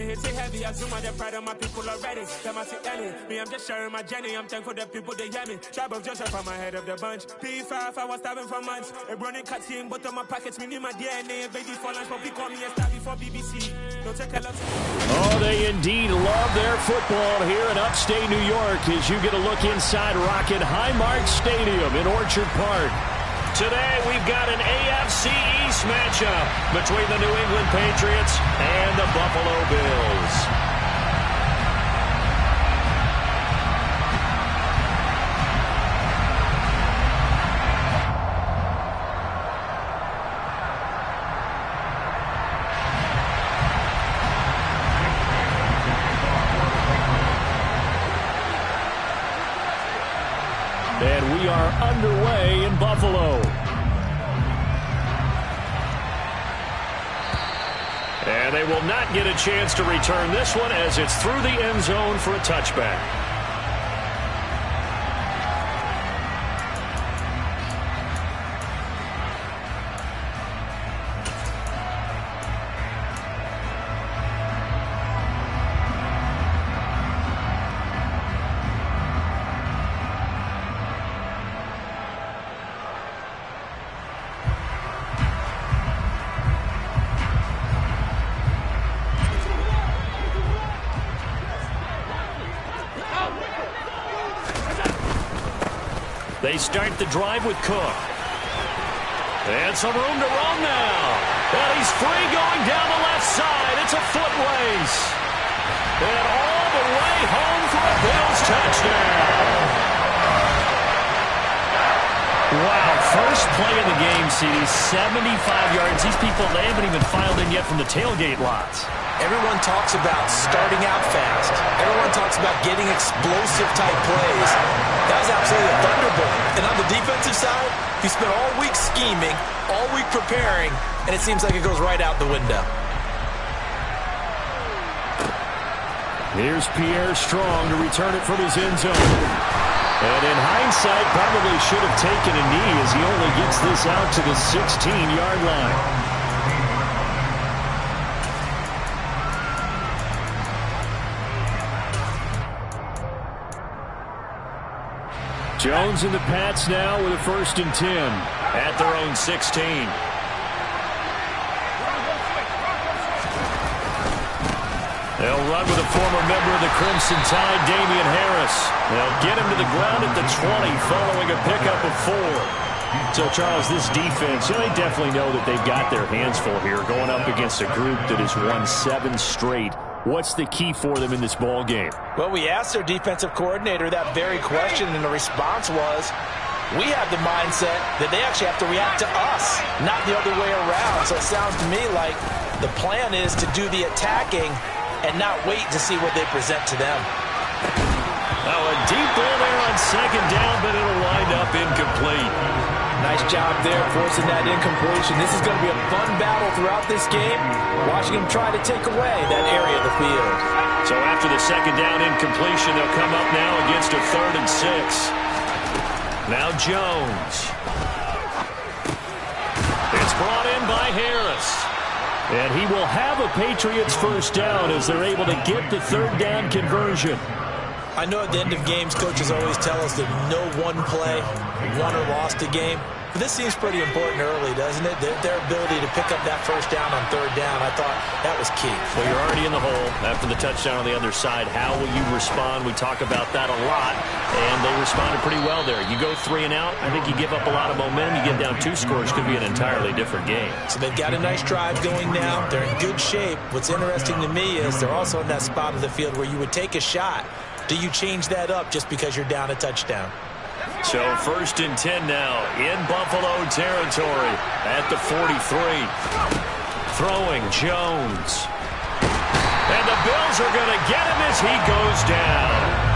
Hit it heavy, I zoom on the pride of my people already. Them I see Ellie, me I'm just sharing my journey. I'm thankful the people they hear me. Tribe of Joshua from my head of the bunch. P5, I was starving for months. A running cut in both of my pockets. Me need my DNA, baby for lunch. But we call me a star before BBC. Don't take a lot. Oh, they indeed love their football here in upstate New York as you get a look inside Rocket Highmark Stadium in Orchard Park. Today, we've got an AFC East matchup between the New England Patriots and the Buffalo Bills. And we are underway in Buffalo. And they will not get a chance to return this one as it's through the end zone for a touchback. They start the drive with Cook. And some room to run now. And he's free going down the left side. It's a foot race. And all the way home for a Bills touchdown. Wow, first play of the game, CD, 75 yards. These people, they haven't even filed in yet from the tailgate lots. Everyone talks about starting out fast. Everyone talks about getting explosive-type plays. That was absolutely a thunderbolt. And on the defensive side, he spent all week scheming, all week preparing, and it seems like it goes right out the window. Here's Pierre Strong to return it from his end zone. And in hindsight, probably should have taken a knee as he only gets this out to the 16-yard line. Jones and the Pats now with a 1st and 10 at their own 16. They'll run with a former member of the Crimson Tide, Damian Harris. They'll get him to the ground at the 20 following a pickup of 4. So, Charles, this defense, they definitely know that they've got their hands full here going up against a group that has won 7 straight. What's the key for them in this ball game? Well, we asked their defensive coordinator that very question, and the response was, we have the mindset that they actually have to react to us, not the other way around. So it sounds to me like the plan is to do the attacking and not wait to see what they present to them. Oh, a deep ball there on 2nd down, but it'll wind up incomplete. Nice job there forcing that incompletion. This is going to be a fun battle throughout this game, watching them try to take away that area of the field. So after the 2nd down incompletion, they'll come up now against a 3rd and 6. Now Jones. It's brought in by Harris. And he will have a Patriots 1st down as they're able to get the 3rd down conversion. I know at the end of games, coaches always tell us that no one play won or lost a game. But this seems pretty important early, doesn't it? Their ability to pick up that 1st down on 3rd down, I thought that was key. Well, you're already in the hole after the touchdown on the other side. How will you respond? We talk about that a lot, and they responded pretty well there. You go 3 and out, I think you give up a lot of momentum. You get down 2 scores, could be an entirely different game. So they've got a nice drive going now. They're in good shape. What's interesting to me is they're also in that spot of the field where you would take a shot. Do you change that up just because you're down a touchdown? So 1st and 10 now in Buffalo territory at the 43. Throwing Jones. And the Bills are going to get him as he goes down.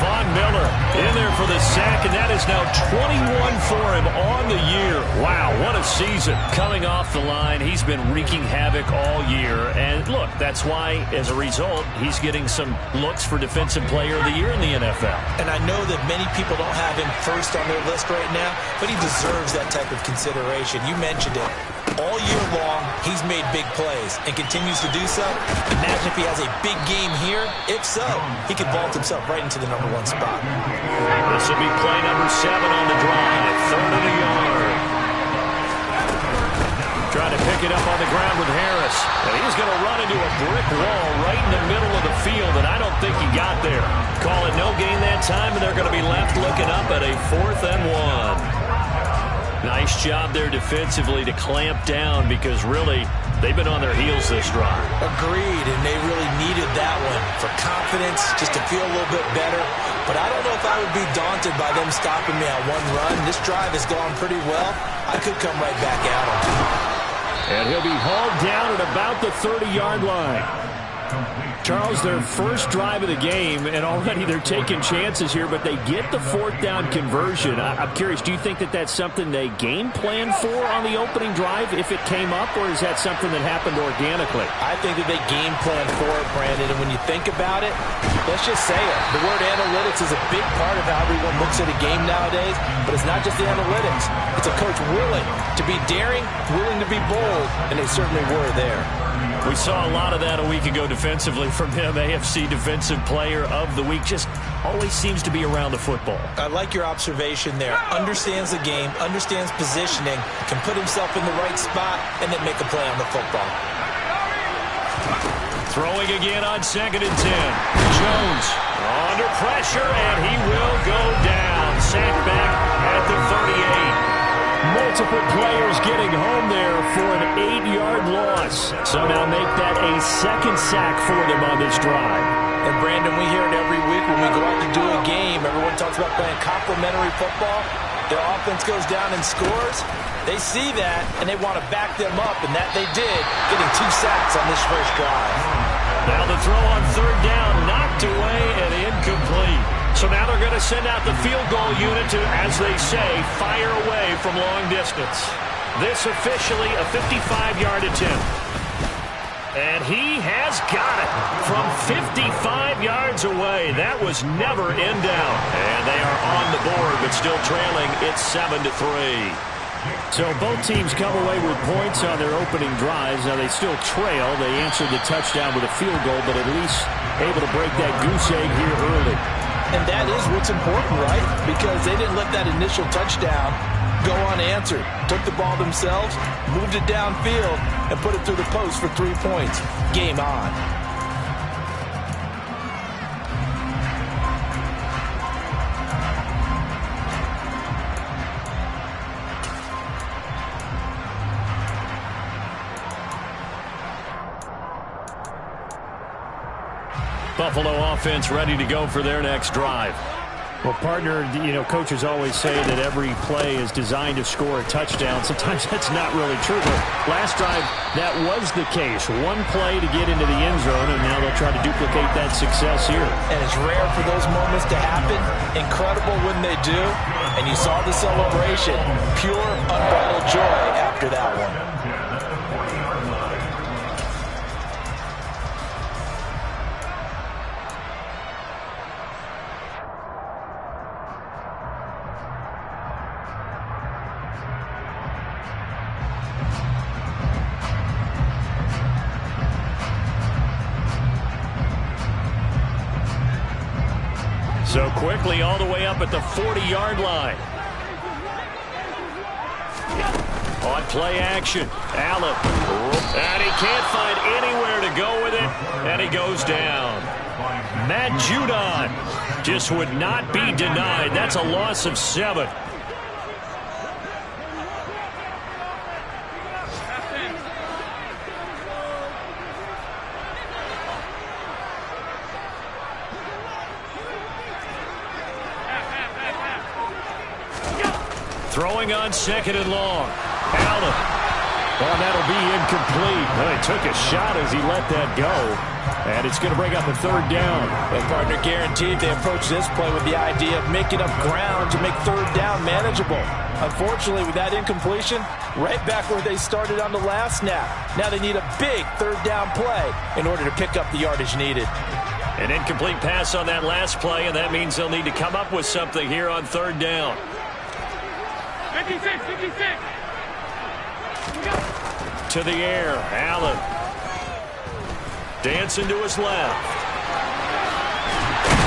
Von Miller in there for the sack, and that is now 21 for him on the year. Wow, what a season. Coming off the line, he's been wreaking havoc all year. And look, that's why, as a result, he's getting some looks for Defensive Player of the Year in the NFL. And I know that many people don't have him first on their list right now, but he deserves that type of consideration. You mentioned it. All year long, he's made big plays and continues to do so. Imagine if he has a big game here. If so, he could vault himself right into the #1 spot. This will be play number 7 on the drive. 3rd and a yard. Trying to pick it up on the ground with Harris. And he's going to run into a brick wall right in the middle of the field, and I don't think he got there. Call it no gain that time, and they're going to be left looking up at a 4th and 1. Nice job there defensively to clamp down because really they've been on their heels this drive. Agreed, and they really needed that one for confidence, just to feel a little bit better. But I don't know if I would be daunted by them stopping me on one run. This drive has gone pretty well. I could come right back at them. And he'll be hauled down at about the 30-yard line. Charles, their first drive of the game, and already they're taking chances here, but they get the 4th down conversion. I'm curious, do you think that that's something they game plan for on the opening drive if it came up, or is that something that happened organically? I think that they game plan for it, Brandon, and when you think about it, let's just say it. The word analytics is a big part of how everyone looks at a game nowadays, but it's not just the analytics. It's a coach willing to be daring, willing to be bold, and they certainly were there. We saw a lot of that a week ago defensively from him. AFC Defensive Player of the Week. Just always seems to be around the football. I like your observation there. Understands the game, understands positioning, can put himself in the right spot, and then make a play on the football. Throwing again on 2nd and 10. Jones under pressure, and he will go down. Sacked back at the 38. Multiple players getting home there for an 8-yard loss. So now make that a 2nd sack for them on this drive. And Brandon, we hear it every week when we go out to do a game. Everyone talks about playing complementary football. Their offense goes down and scores. They see that, and they want to back them up, and that they did, getting 2 sacks on this first drive. Now the throw on 3rd down, knocked away and incomplete. So now they're going to send out the field goal unit to, as they say, fire away from long distance. This officially a 55-yard attempt. And he has got it from 55 yards away. That was never in doubt. And they are on the board, but still trailing. It's 7-3. So both teams come away with points on their opening drives. Now they still trail. They answered the touchdown with a field goal, but at least able to break that goose egg here early. And that is what's important, right? Because they didn't let that initial touchdown go unanswered. Took the ball themselves, moved it downfield, and put it through the post for 3 points. Game on. Buffalo offense ready to go for their next drive. Well, partner, coaches always say that every play is designed to score a touchdown. Sometimes that's not really true. But last drive, that was the case. One play to get into the end zone, and now they'll try to duplicate that success here. And it's rare for those moments to happen. Incredible when they do. And you saw the celebration. Pure, unbridled joy after that one. So quickly all the way up at the 40-yard line. On play action, Allen. And he can't find anywhere to go with it, and he goes down. Matt Judon just would not be denied. That's a loss of 7. Throwing on 2nd and long. Allen. Oh, that'll be incomplete. Well, he took a shot as he let that go. And it's going to bring up a 3rd down. And partner, guaranteed they approach this play with the idea of making up ground to make 3rd down manageable. Unfortunately, with that incompletion, right back where they started on the last snap. Now they need a big 3rd down play in order to pick up the yardage needed. An incomplete pass on that last play, and that means they'll need to come up with something here on 3rd down. 56. to the air. Allen. Dancing to his left.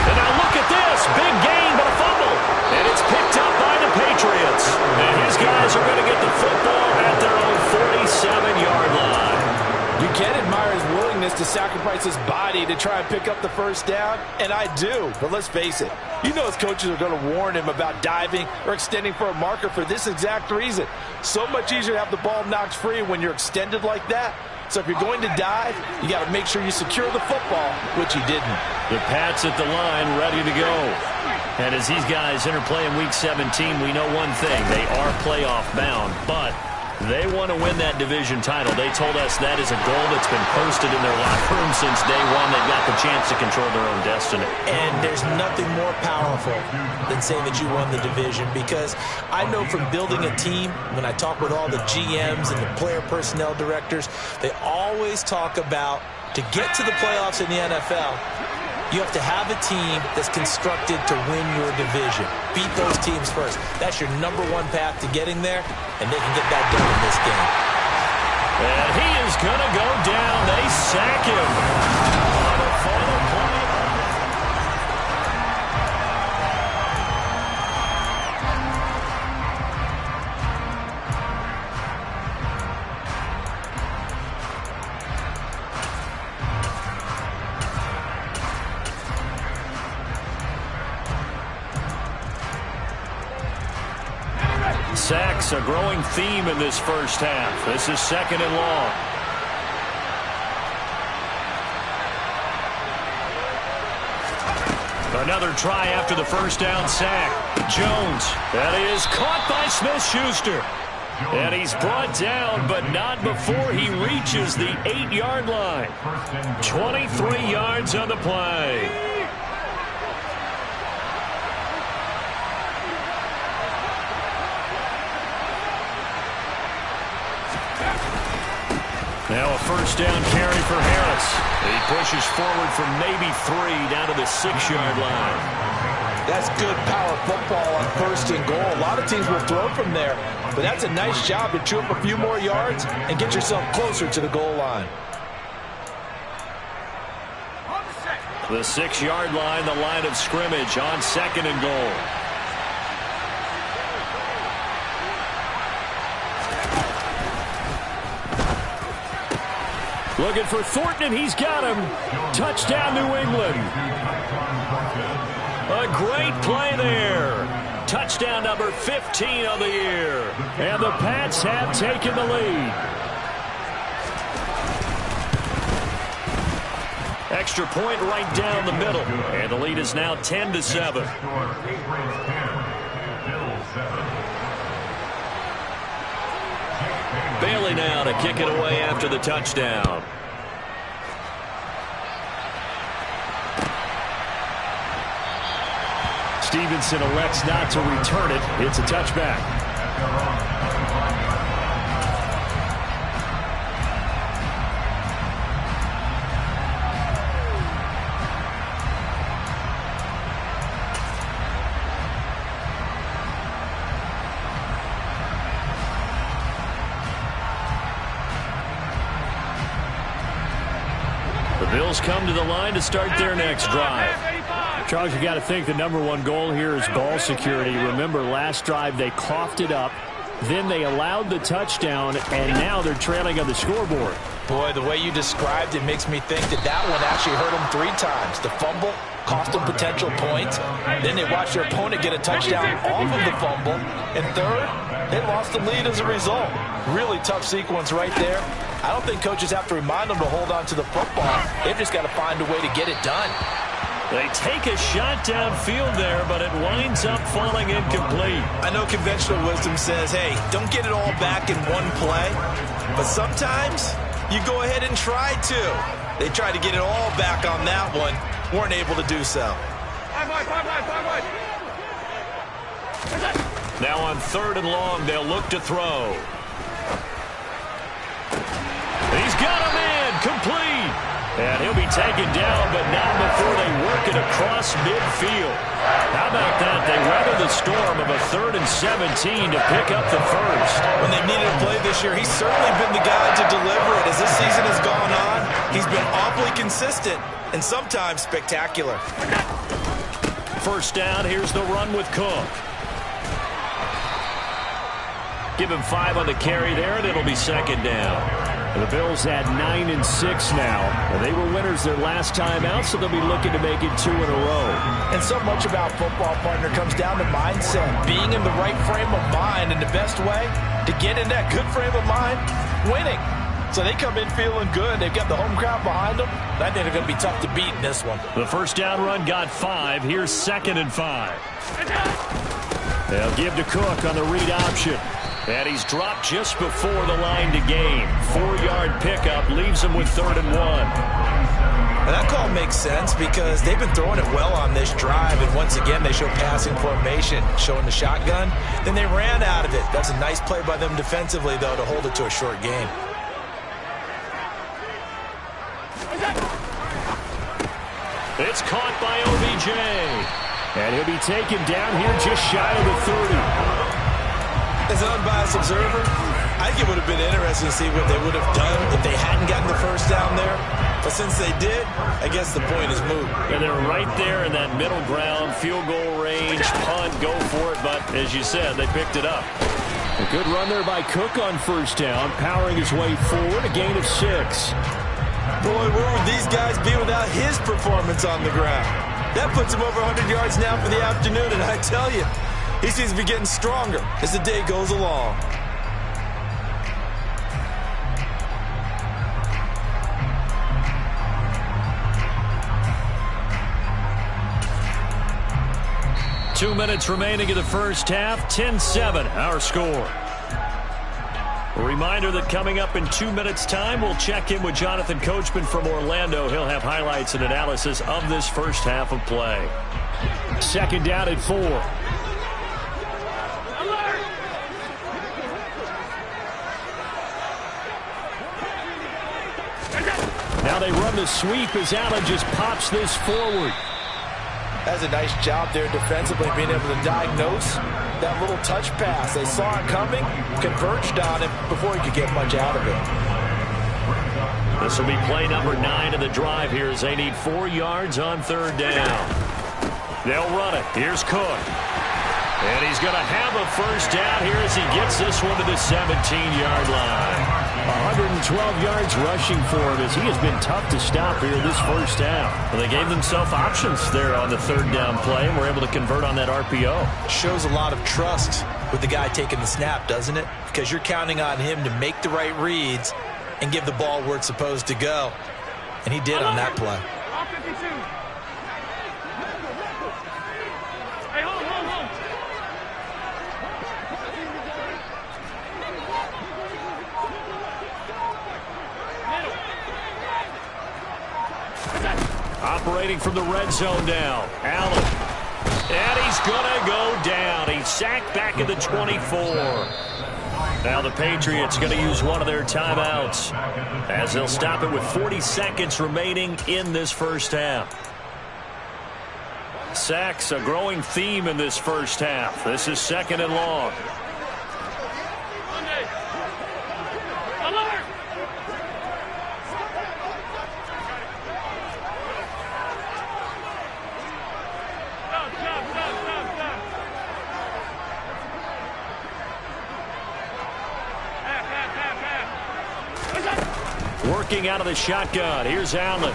And now look at this. Big gain, but a fumble. And it's picked up by the Patriots. And his guys are going to get the football at their own 47-yard line. You can admire his willingness to sacrifice his body to try and pick up the first down, and I do. But let's face it, you know his coaches are going to warn him about diving or extending for a marker for this exact reason. So much easier to have the ball knocked free when you're extended like that. So if you're going to dive, you got to make sure you secure the football, which he didn't. The Pats at the line, ready to go. And as these guys interplay in Week 17, we know one thing. They are playoff bound, but they want to win that division title. They told us that is a goal that's been posted in their locker room since day one. They've got the chance to control their own destiny. And there's nothing more powerful than saying that you won the division, because I know from building a team, when I talk with all the GMs and the player personnel directors, they always talk about, to get to the playoffs in the NFL, you have to have a team that's constructed to win your division. Beat those teams first. That's your #1 path to getting there, and they can get that done in this game. And he is going to go down. They sack him. On a final play. Sacks, a growing theme in this first half. This is 2nd and long. Another try after the first down sack. Jones, that is caught by Smith-Schuster. And he's brought down, but not before he reaches the 8-yard line. 23 yards on the play. Now a first down carry for Harris. He pushes forward from maybe 3 down to the 6-yard line. That's good power football on 1st and goal. A lot of teams will throw from there, but that's a nice job to chew up a few more yards and get yourself closer to the goal line. The 6-yard line, the line of scrimmage on 2nd and goal. Looking for Thornton, and he's got him. Touchdown, New England. A great play there. Touchdown number 15 of the year. And the Pats have taken the lead. Extra point right down the middle. And the lead is now 10-7. Bailey now to kick it away after the touchdown. Stevenson elects not to return it. It's a touchback. The Bills come to the line to start their next drive. Charles, you got to think the #1 goal here is ball security. Remember, last drive they coughed it up, then they allowed the touchdown, and now they're trailing on the scoreboard. Boy, the way you described it makes me think that that one actually hurt them 3 times. The fumble cost them potential points. Then they watched their opponent get a touchdown off of the fumble. And third, they lost the lead as a result. Really tough sequence right there. I don't think coaches have to remind them to hold on to the football. They've just got to find a way to get it done. They take a shot downfield there, but it winds up falling incomplete. I know conventional wisdom says, hey, don't get it all back in one play. But sometimes you go ahead and try to. They tried to get it all back on that one. Weren't able to do so. Now on 3rd and long, they'll look to throw. He's got a man, complete. And he'll be taken down, but not before they work it across midfield. How about that? They weather the storm of a 3rd and 17 to pick up the first. When they needed a play this year, he's certainly been the guy to deliver it. As this season has gone on, he's been awfully consistent and sometimes spectacular. First down, here's the run with Cook. Give him 5 on the carry there, and it'll be second down. The Bills at 9 and 6 now. They were winners their last time out, so they'll be looking to make it 2 in a row. And so much about football, partner, comes down to mindset. Being in the right frame of mind, and the best way to get in that good frame of mind, winning. So they come in feeling good. They've got the home crowd behind them. I think they're going to be tough to beat in this one. The first down run got 5. Here's 2nd and 5. They'll give to Cook on the read option. And he's dropped just before the line to gain. 4-yard pickup leaves him with 3rd and 1. And that call makes sense because they've been throwing it well on this drive. And once again, they show passing formation, showing the shotgun. Then they ran out of it. That's a nice play by them defensively, though, to hold it to a short gain. It's caught by OBJ. And he'll be taken down here just shy of the 30. As an unbiased observer, I think it would have been interesting to see what they would have done if they hadn't gotten the first down there. But since they did, I guess the point is moot. And they're right there in that middle ground, field goal range, punt, go for it. But as you said, they picked it up. A good run there by Cook on first down, powering his way forward, a gain of 6. Boy, where would these guys be without his performance on the ground? That puts him over 100 yards now for the afternoon, and I tell you, he seems to be getting stronger as the day goes along. Two minutes remaining in the first half. 10-7, our score. A reminder that coming up in 2 minutes' time, we'll check in with Jonathan Coachman from Orlando. He'll have highlights and analysis of this first half of play. Second down at 4. Now they run the sweep as Allen just pops this forward. That's a nice job there defensively, being able to diagnose that little touch pass. They saw it coming, converged on it before he could get much out of it. This will be play number 9 of the drive here as they need 4 yards on 3rd down. They'll run it. Here's Cook. And he's going to have a first down here as he gets this one to the 17-yard line. 112 yards rushing for him as he has been tough to stop here this first half. Well, they gave themselves options there on the 3rd down play and were able to convert on that RPO. Shows a lot of trust with the guy taking the snap, doesn't it? Because you're counting on him to make the right reads and give the ball where it's supposed to go. And he did on that play. Operating from the red zone now. Allen. And he's going to go down. He's sacked back at the 24. Now the Patriots going to use one of their timeouts as they'll stop it with 40 seconds remaining in this first half. Sacks, a growing theme in this first half. This is 2nd and long. Working out of the shotgun. Here's Allen.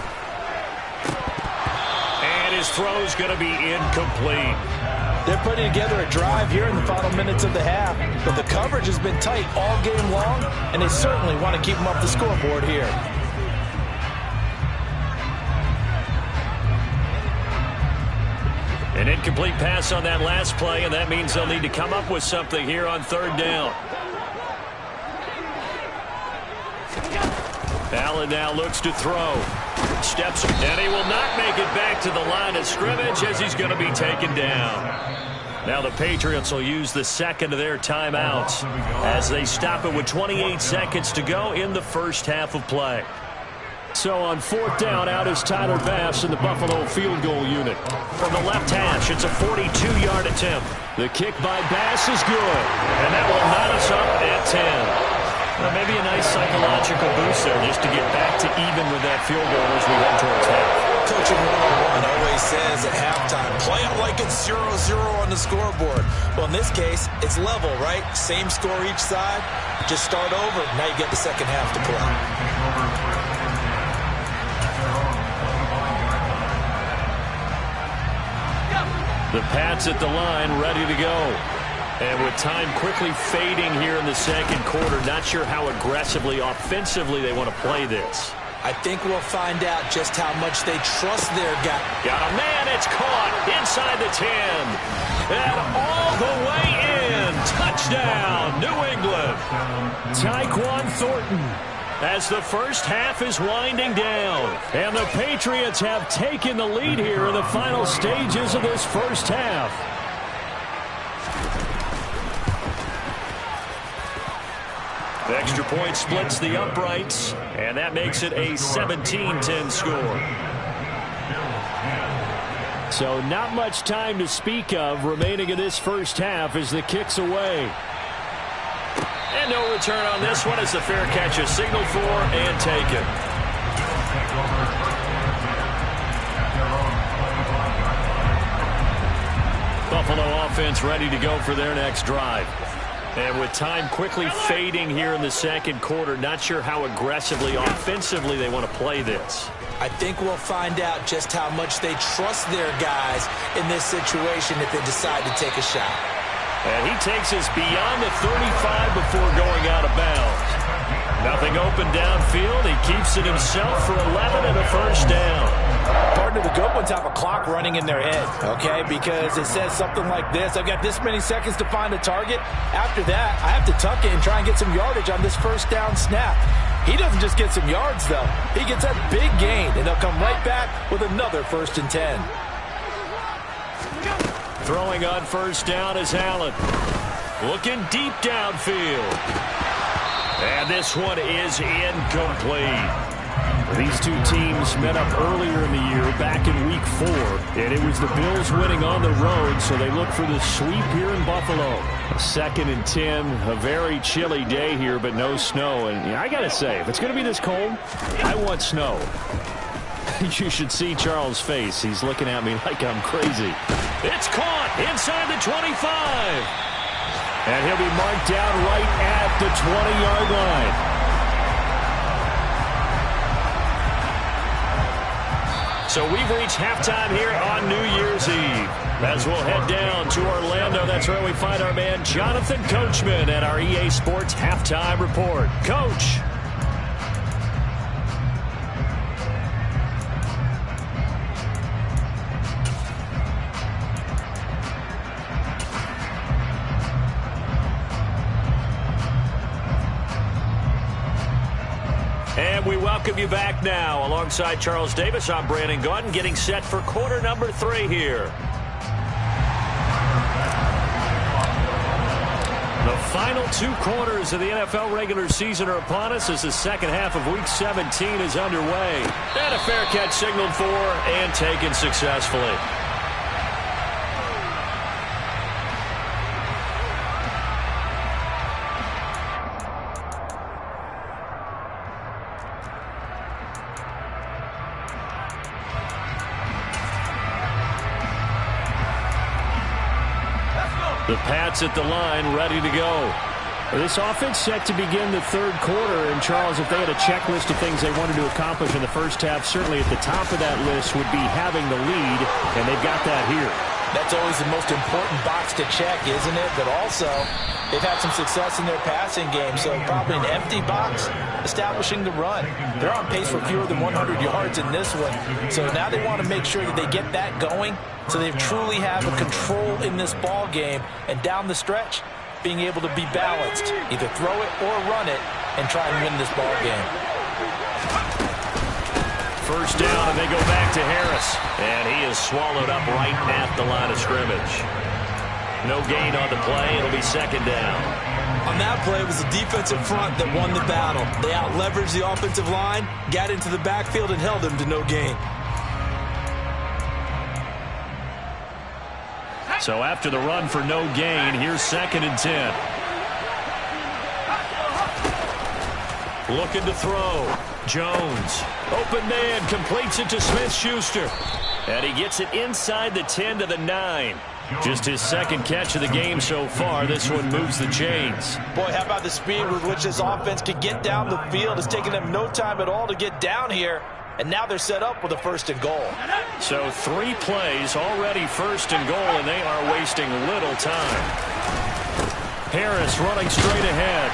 And his throw's going to be incomplete. They're putting together a drive here in the final minutes of the half, but the coverage has been tight all game long, and they certainly want to keep them off the scoreboard here. An incomplete pass on that last play, and that means they'll need to come up with something here on 3rd down. Allen now looks to throw. Steps, and he will not make it back to the line of scrimmage as he's going to be taken down. Now the Patriots will use the 2nd of their timeouts as they stop it with 28 seconds to go in the first half of play. So on 4th down, out is Tyler Bass in the Buffalo field goal unit. From the left hash, it's a 42-yard attempt. The kick by Bass is good. And that will knot us up at 10. Well, maybe a nice psychological boost there just to get back to even with that field goal as we head towards half. Coaching 101 always says at halftime, play it like it's 0-0 on the scoreboard. Well, in this case, it's level, right? Same score each side. Just start over. Now you get the second half to play. The Pats at the line, ready to go. And with time quickly fading here in the second quarter, not sure how aggressively, offensively they want to play this. I think we'll find out just how much they trust their guy. Got a man, it's caught inside the 10. And all the way in. Touchdown, New England. Tyquan Thornton. As the first half is winding down. And the Patriots have taken the lead here in the final stages of this first half. The extra point splits the uprights, and that makes it a 17-10 score. So not much time to speak of remaining in this first half as the kick's away. And no return on this one as the fair catch is signaled for and taken. Buffalo offense ready to go for their next drive. And with time quickly fading here in the second quarter, not sure how aggressively, offensively they want to play this. I think we'll find out just how much they trust their guys in this situation if they decide to take a shot. And he takes us beyond the 35 before going out of bounds. Nothing open downfield. He keeps it himself for 11 and a first down. Partner, the good ones have a clock running in their head, okay? Because it says something like this. I've got this many seconds to find a target. After that, I have to tuck it and try and get some yardage on this first down snap. He doesn't just get some yards, though. He gets a big gain, and they'll come right back with another 1st and 10. Throwing on first down is Allen. Looking deep downfield. And this one is incomplete. These two teams met up earlier in the year, back in Week 4, and it was the Bills winning on the road, so they look for the sweep here in Buffalo. 2nd and 10, a very chilly day here, but no snow. And I got to say, if it's going to be this cold, I want snow. You should see Charles' face. He's looking at me like I'm crazy. It's caught inside the 25. And he'll be marked down right at the 20-yard line. So we've reached halftime here on New Year's Eve. As we'll head down to Orlando, that's where we find our man Jonathan Coachman at our EA Sports Halftime Report. Coach. And we welcome you back now. Alongside Charles Davis, I'm Brandon Gaudin, getting set for quarter number 3 here. The final 2 quarters of the NFL regular season are upon us as the second half of Week 17 is underway. And a fair catch signaled for and taken successfully. The Pats at the line, ready to go. This offense set to begin the third quarter. And, Charles, if they had a checklist of things they wanted to accomplish in the first half, certainly at the top of that list would be having the lead, and they've got that here. That's always the most important box to check, isn't it? But also, they've had some success in their passing game, so probably an empty box establishing the run. They're on pace for fewer than 100 yards in this one, so now they want to make sure that they get that going so they truly have a control in this ball game, and down the stretch, being able to be balanced, either throw it or run it, and try and win this ball game. First down, and they go back to Harris. And he is swallowed up right at the line of scrimmage. No gain on the play. It'll be second down. On that play, it was the defensive front that won the battle. They out-leveraged the offensive line, got into the backfield, and held them to no gain. So after the run for no gain, here's 2nd and 10. Looking to throw. Jones. Open man. Completes it to Smith-Schuster. And he gets it inside the 10 to the 9. Just his 2nd catch of the game so far. This one moves the chains. Boy, how about the speed with which this offense could get down the field? It's taken them no time at all to get down here. And now they're set up with a 1st and goal. So 3 plays, already 1st and goal, and they are wasting little time. Harris running straight ahead.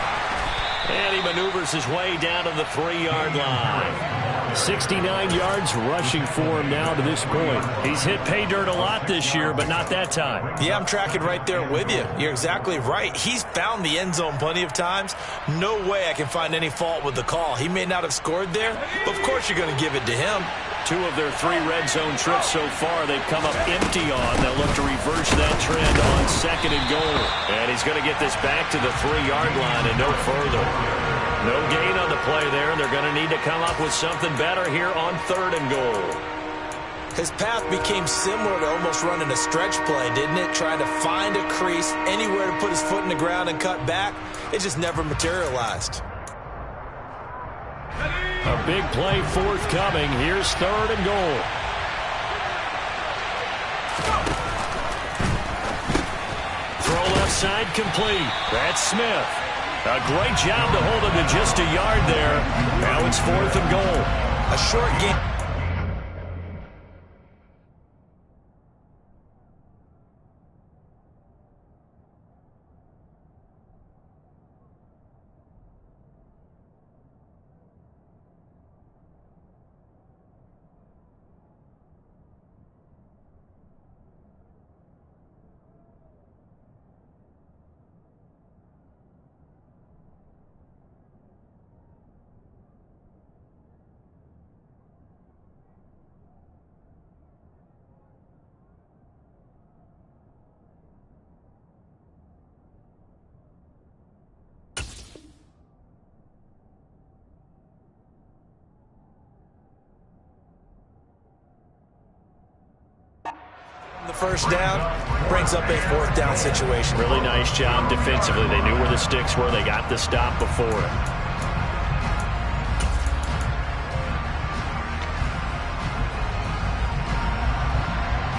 And he maneuvers his way down to the 3-yard line. 69 yards rushing for him now to this point. He's hit pay dirt a lot this year, but not that time. Yeah, I'm tracking right there with you. You're exactly right. He's found the end zone plenty of times. No way I can find any fault with the call. He may not have scored there, but of course you're going to give it to him. 2 of their 3 red zone trips so far they've come up empty on. They'll look to reverse that trend on 2nd and goal. And he's going to get this back to the 3-yard line and no further. No gain on the play there. They're going to need to come up with something better here on 3rd and goal. His path became similar to almost running a stretch play, didn't it? Trying to find a crease, anywhere to put his foot in the ground and cut back. It just never materialized. A big play forthcoming. Here's 3rd and goal. Throw left side complete. That's Smith. A great job to hold him to just a yard there. Now it's 4th and goal. A short game. The 1st down brings up a 4th down situation. Really nice job defensively. They knew where the sticks were. They got the stop before it.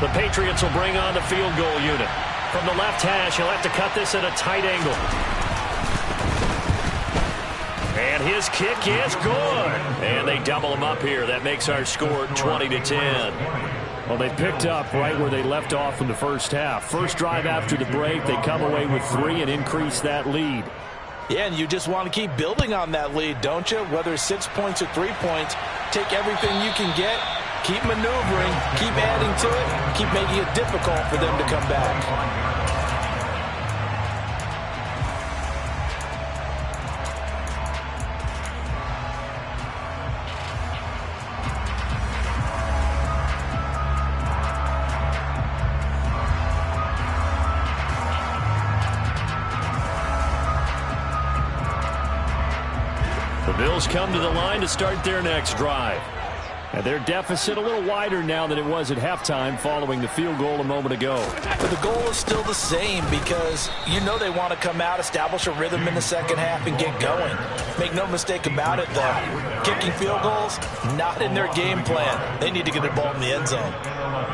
The Patriots will bring on the field goal unit. From the left hash, he'll have to cut this at a tight angle. And his kick is good. And they double him up here. That makes our score 20-10. Well, they picked up right where they left off in the first half. First drive after the break, they come away with 3 and increase that lead. Yeah, and you just want to keep building on that lead, don't you? Whether it's 6 points or 3 points, take everything you can get, keep maneuvering, keep adding to it, keep making it difficult for them to come back. Bills come to the line to start their next drive. And their deficit a little wider now than it was at halftime following the field goal a moment ago. But the goal is still the same because you know they want to come out, establish a rhythm in the second half, and get going. Make no mistake about it, though. Kicking field goals, not in their game plan. They need to get the ball in the end zone.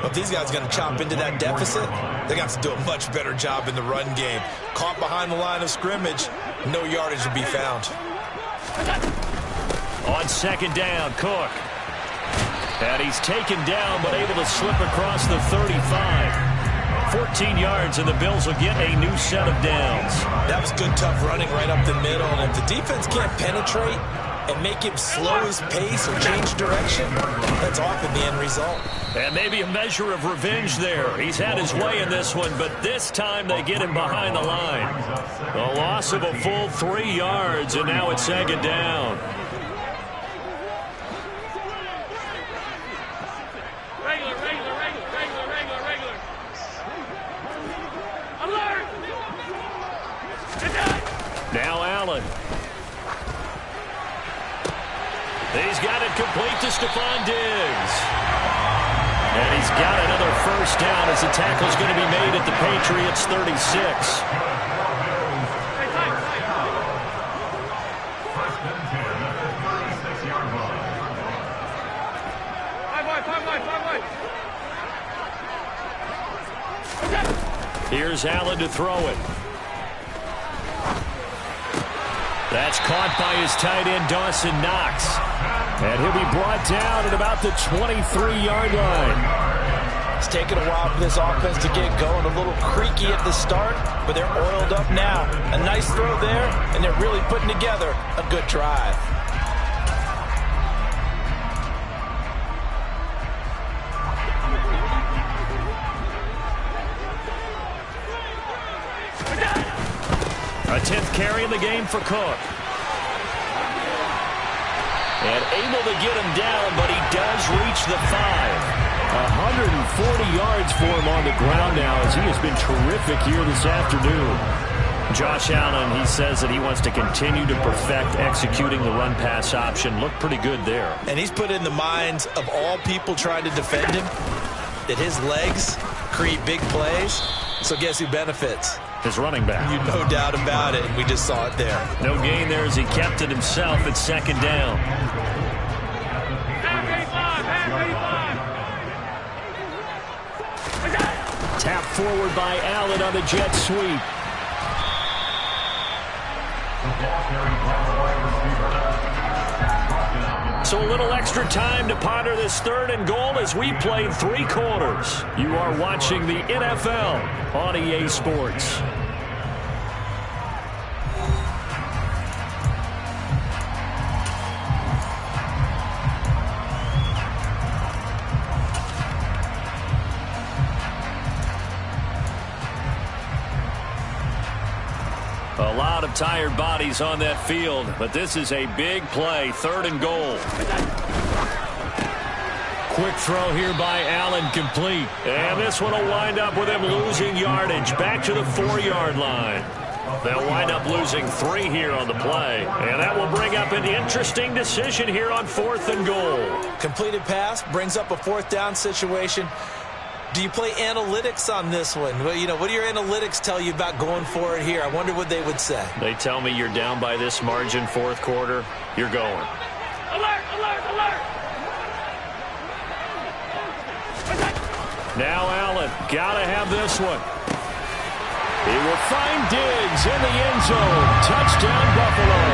But if these guys are going to chop into that deficit, they got to do a much better job in the run game. Caught behind the line of scrimmage, no yardage to be found. On 2nd down, Cook. And he's taken down, but able to slip across the 35. 14 yards, and the Bills will get a new set of downs. That was good, tough running right up the middle. And if the defense can't penetrate and make him slow his pace or change direction, that's often the end result. And maybe a measure of revenge there. He's had his way in this one, but this time they get him behind the line. A loss of a full 3 yards, and now it's 2nd down. Incomplete to Stephon Diggs. And he's got another first down as the tackle's going to be made at the Patriots 36. Here's Allen to throw it. That's caught by his tight end, Dawson Knox. And he'll be brought down at about the 23-yard line. It's taken a while for this offense to get going. A little creaky at the start, but they're oiled up now. A nice throw there, and they're really putting together a good drive. A 10th carry in the game for Cook. And able to get him down, but he does reach the 5. 140 yards for him on the ground now as he has been terrific here this afternoon. Josh Allen, he says that he wants to continue to perfect executing the run-pass option. Looked pretty good there. And he's put in the minds of all people trying to defend him that his legs create big plays. So guess who benefits? His running back. You no doubt about it. We just saw it there. No gain there as he kept it himself at second down. Tap forward by Allen on the jet sweep. So a little extra time to ponder this 3rd and goal as we played 3 quarters. You are watching the NFL on EA Sports. A lot of tired bodies on that field, but this is a big play, 3rd and goal. Quick throw here by Allen, complete. And this one will wind up with him losing yardage, back to the 4-yard line. They'll wind up losing 3 here on the play, and that will bring up an interesting decision here on 4th and goal. Completed pass brings up a 4th down situation. Do you play analytics on this one? Well, you know, what do your analytics tell you about going for it here? I wonder what they would say. They tell me you're down by this margin 4th quarter, you're going. Alert, alert, alert! Now Allen, gotta have this one. He will find Diggs in the end zone. Touchdown, Buffalo.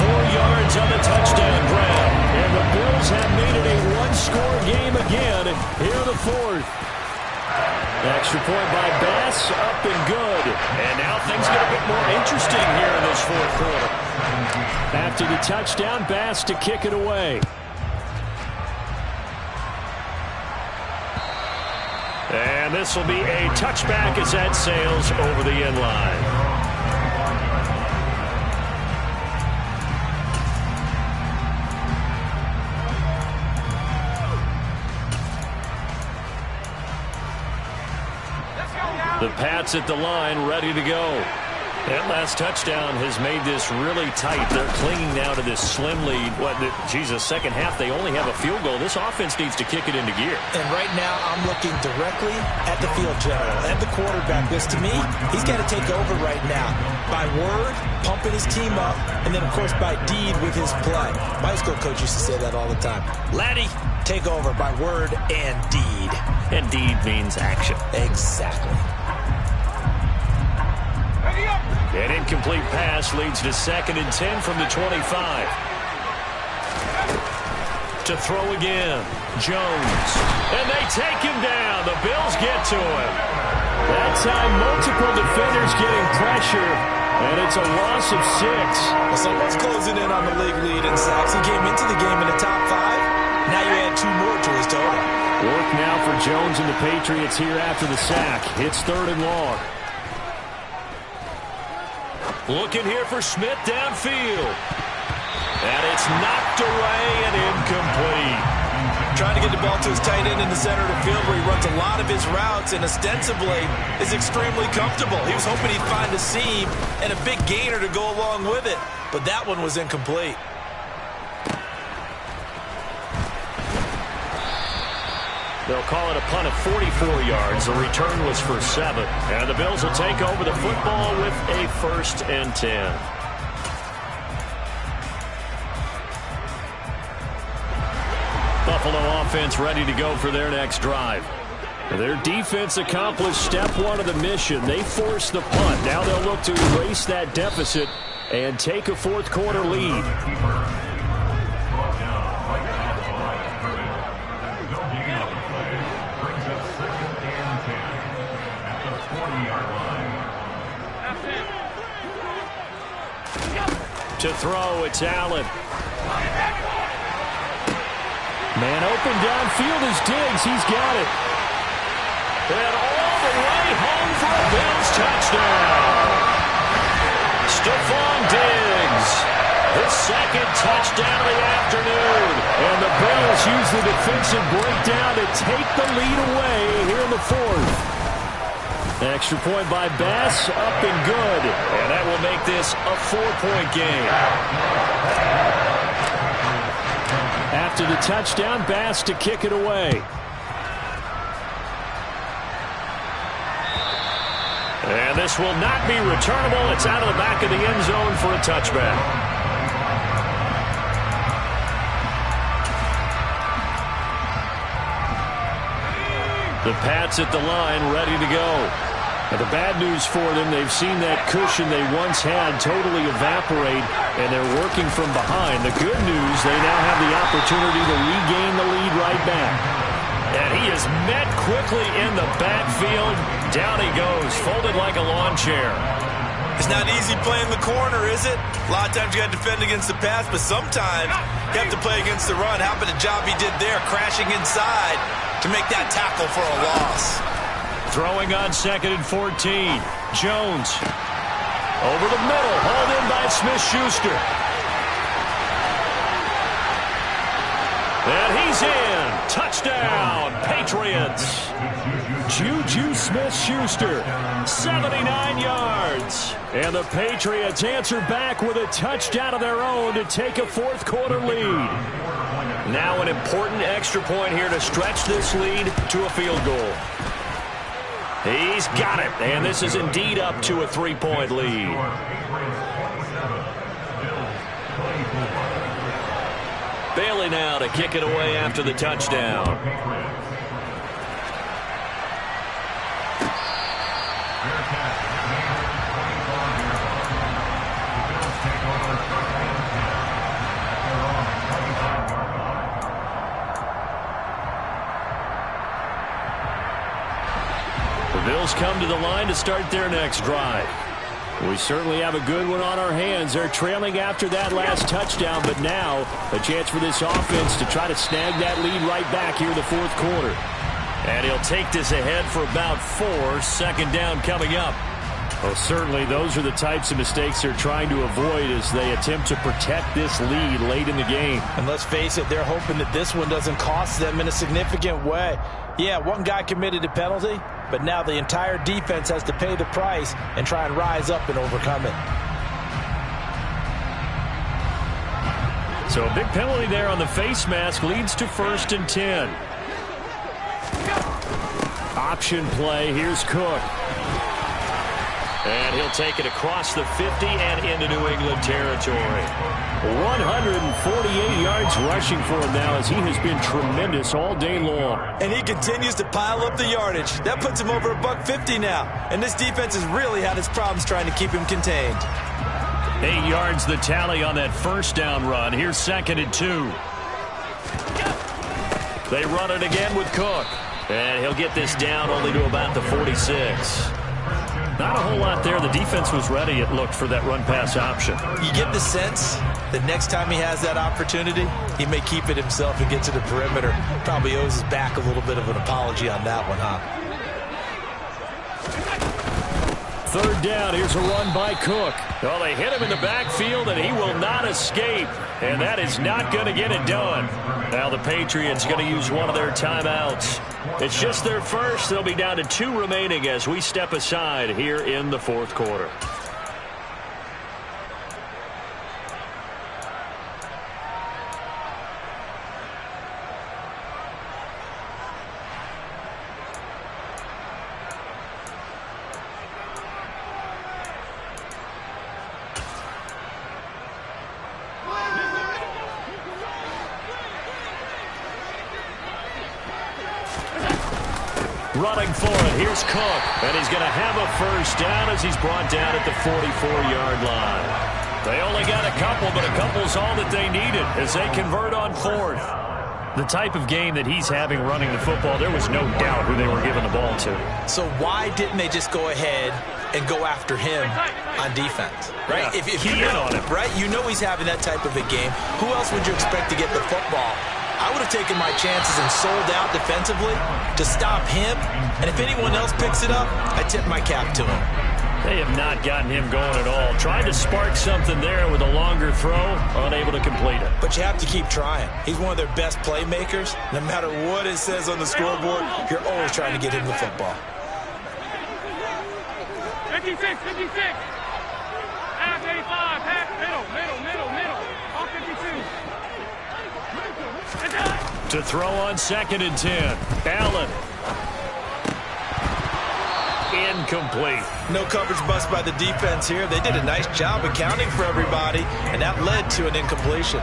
4 yards on the touchdown grab. And the Bills have made it a 1-score game again here in the 4th. Extra point by Bass, up and good. And now things get a bit more interesting here in this 4th quarter. After the touchdown, Bass to kick it away. And this will be a touchback as that sails over the end line. The Pats at the line, ready to go. That last touchdown has made this really tight. They're clinging now to this slim lead. Second half, they only have a field goal. This offense needs to kick it into gear. And right now, I'm looking directly at the field general and the quarterback. Because to me, he's got to take over right now. By word, pumping his team up, and then, of course, by deed with his play. My high school coach used to say that all the time. Laddie, take over by word and deed. And deed means action. Exactly. An incomplete pass leads to 2nd and 10 from the 25. To throw again, Jones. And they take him down. The Bills get to him. That time, multiple defenders getting pressure, and it's a loss of 6. Well, someone's closing in on the league lead in sacks. He came into the game in the top 5. Now you add 2 more to his total. Work now for Jones and the Patriots here after the sack. It's 3rd and long. Looking here for Smith downfield. And it's knocked away and incomplete. Trying to get the ball to his tight end in the center of the field where he runs a lot of his routes and ostensibly is extremely comfortable. He was hoping he'd find a seam and a big gainer to go along with it. But that one was incomplete. They'll call it a punt of 44 yards. The return was for 7. And the Bills will take over the football with a 1st and 10. Buffalo offense ready to go for their next drive. Their defense accomplished step 1 of the mission. They forced the punt. Now they'll look to erase that deficit and take a 4th quarter lead. To throw, it's Allen. Man open downfield is Diggs. He's got it. And all the way home for a Bills touchdown. Stephon Diggs, the 2nd touchdown of the afternoon. And the Bills use the defensive breakdown to take the lead away here in the 4th. Extra point by Bass, up and good. And that will make this a 4-point game. After the touchdown, Bass to kick it away. And this will not be returnable. It's out of the back of the end zone for a touchback. The Pats at the line, ready to go. And the bad news for them, they've seen that cushion they once had totally evaporate, and they're working from behind. The good news, they now have the opportunity to regain the lead right back. And he is met quickly in the backfield. Down he goes, folded like a lawn chair. It's not easy playing the corner, is it? A lot of times you got to defend against the pass, but sometimes you have to play against the run. How about the job he did there, crashing inside to make that tackle for a loss? Throwing on 2nd and 14. Jones over the middle, hauled in by Smith-Schuster. And he's in. Touchdown, Patriots. Juju Smith-Schuster, 79 yards. And the Patriots answer back with a touchdown of their own to take a 4th quarter lead. Now an important extra point here to stretch this lead to a field goal. He's got it, and this is indeed up to a 3-point lead. Bailey now to kick it away after the touchdown. The Bills come to the line to start their next drive. We certainly have a good one on our hands. They're trailing after that last touchdown, but now a chance for this offense to try to snag that lead right back here in the 4th quarter. And he'll take this ahead for about 4. 2nd down coming up. Well, certainly those are the types of mistakes they're trying to avoid as they attempt to protect this lead late in the game. And let's face it, they're hoping that this one doesn't cost them in a significant way. Yeah, one guy committed a penalty, but now the entire defense has to pay the price and try and rise up and overcome it. So a big penalty there on the face mask leads to 1st and 10. Option play. Here's Cook. And he'll take it across the 50 and into New England territory. 148 yards rushing for him now as he has been tremendous all day long. And he continues to pile up the yardage. That puts him over $150 now. And this defense has really had its problems trying to keep him contained. 8 yards the tally on that 1st down run. Here's 2nd and 2. They run it again with Cook. And he'll get this down only to about the 46. Not a whole lot there. The defense was ready, it looked, for that run-pass option. You get the sense that next time he has that opportunity, he may keep it himself and get to the perimeter. Probably owes his back a little bit of an apology on that one, huh? 3rd down. Here's a run by Cook. Well, they hit him in the backfield, and he will not escape. And that is not going to get it done. Now the Patriots going to use one of their timeouts. It's just their first. They'll be down to 2 remaining as we step aside here in the 4th quarter. Running for it, here's Cook. And he's going to have a first down as he's brought down at the 44-yard line. They only got a couple, but a couple's all that they needed as they convert on fourth. The type of game that he's having running the football, there was no doubt who they were giving the ball to. So why didn't they just go ahead and go after him on defense? Right? Yeah, if you know, on him. right? You know he's having that type of a game. Who else would you expect to get the football? I would have taken my chances and sold out defensively to stop him. And if anyone else picks it up, I tip my cap to him. They have not gotten him going at all. Tried to spark something there with a longer throw, unable to complete it. But you have to keep trying. He's one of their best playmakers. No matter what it says on the scoreboard, you're always trying to get him the football. 56, 56. Half 85, half middle. All 52. To throw on 2nd and 10. Allen. Incomplete. No coverage bust by the defense here. They did a nice job accounting for everybody, and that led to an incompletion.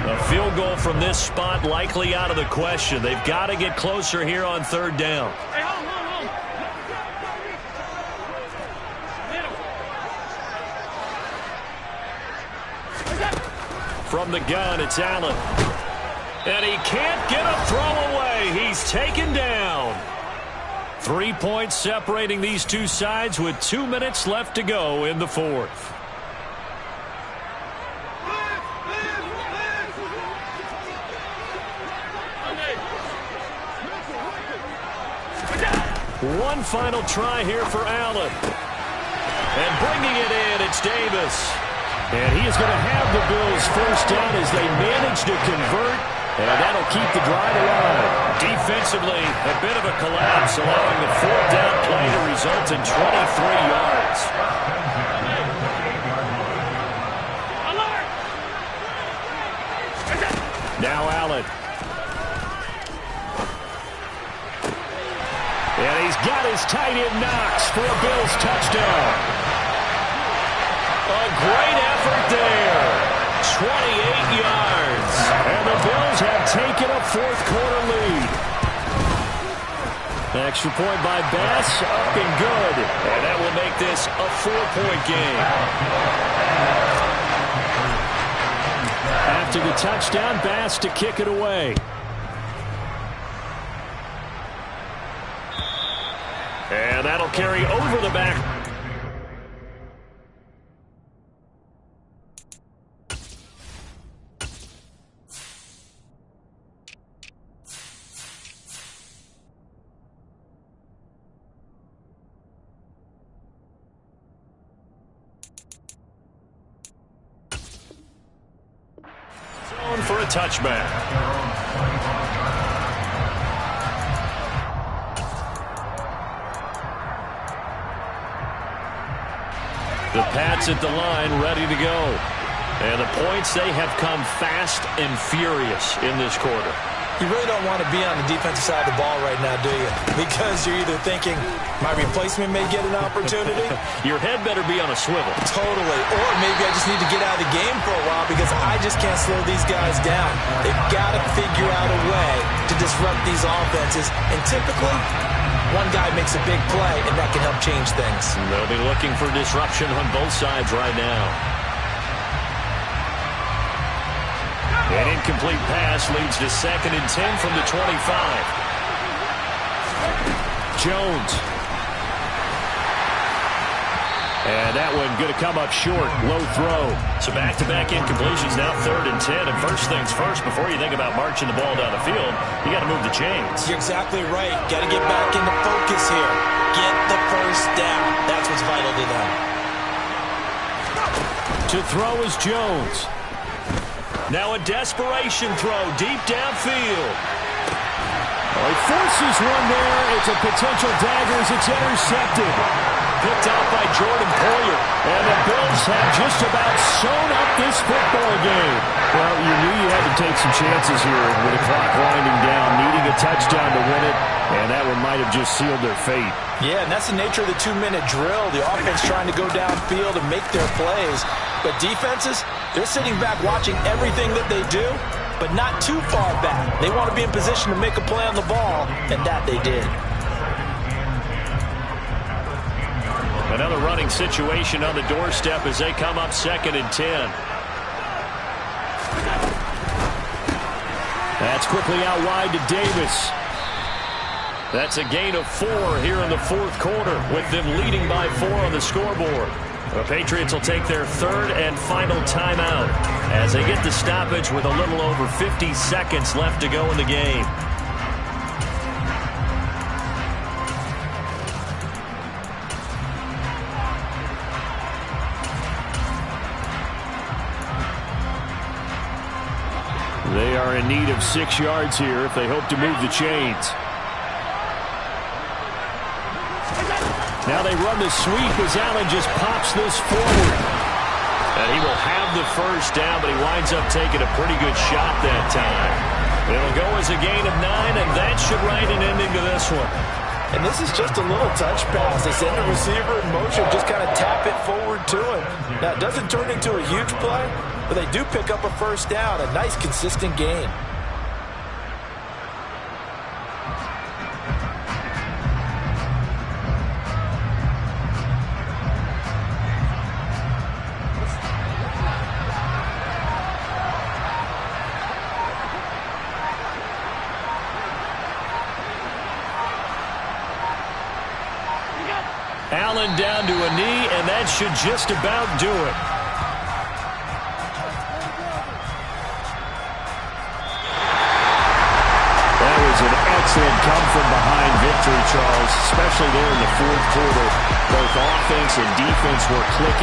A field goal from this spot likely out of the question. They've got to get closer here on 3rd down. Hey, hold. From the gun, it's Allen. And he can't get a throw away. He's taken down. 3 points separating these two sides with 2 minutes left to go in the fourth. One final try here for Allen. And bringing it in, it's Davis. And he is going to have the Bills first down as they manage to convert, and that'll keep the drive alive. Defensively, a bit of a collapse, allowing the 4th down play to result in 23 yards. Now Allen. And he's got his tight end Knox for a Bills touchdown. A great effort there. 28 yards. And the Bills have taken a 4th quarter lead. Extra point by Bass, up and good. And that will make this a 4-point game. After the touchdown, Bass to kick it away. And that'll carry over the back. For a touchback. The Pats at the line, ready to go. And the points, they have come fast and furious in this quarter. You really don't want to be on the defensive side of the ball right now, do you? Because you're either thinking, my replacement may get an opportunity. Your head better be on a swivel. Totally. Or maybe I just need to get out of the game for a while because I just can't slow these guys down. They've got to figure out a way to disrupt these offenses. And typically, one guy makes a big play, and that can help change things. They'll be looking for disruption on both sides right now. An incomplete pass leads to 2nd and 10 from the 25. Jones. And that one going to come up short. Low throw. So back-to-back incompletions, now 3rd and 10. And first things first, before you think about marching the ball down the field, you got to move the chains. You're exactly right. Got to get back into focus here. Get the first down. That's what's vital to them. To throw is Jones. Now a desperation throw deep downfield. Well, he forces one there. It's a potential dagger as it's intercepted. Picked out by Jordan Poyer. And the Bills have just about sewn up this football game. Well, you knew you had to take some chances here with the clock winding down, needing a touchdown to win it, and that one might have just sealed their fate. Yeah, and that's the nature of the 2-minute drill. The offense trying to go downfield and make their plays. But defenses, they're sitting back watching everything that they do, but not too far back. They want to be in position to make a play on the ball, and that they did. Another running situation on the doorstep as they come up 2nd and 10. That's quickly out wide to Davis. That's a gain of 4 here in the 4th quarter, with them leading by 4 on the scoreboard. The Patriots will take their 3rd and final timeout as they get the stoppage with a little over 50 seconds left to go in the game. They are in need of 6 yards here if they hope to move the chains. Now they run the sweep as Allen just pops this forward. And he will have the first down, but he winds up taking a pretty good shot that time. It'll go as a gain of 9, and that should write an ending to this one. And this is just a little touch pass. They send the receiver in motion, just kind of tap it forward to him. Now, it doesn't turn into a huge play, but they do pick up a first down, a nice, consistent gain. Allen down to a knee, and that should just about do it. That was an excellent come-from-behind victory, Charles, especially there in the 4th quarter. Both offense and defense were clicking.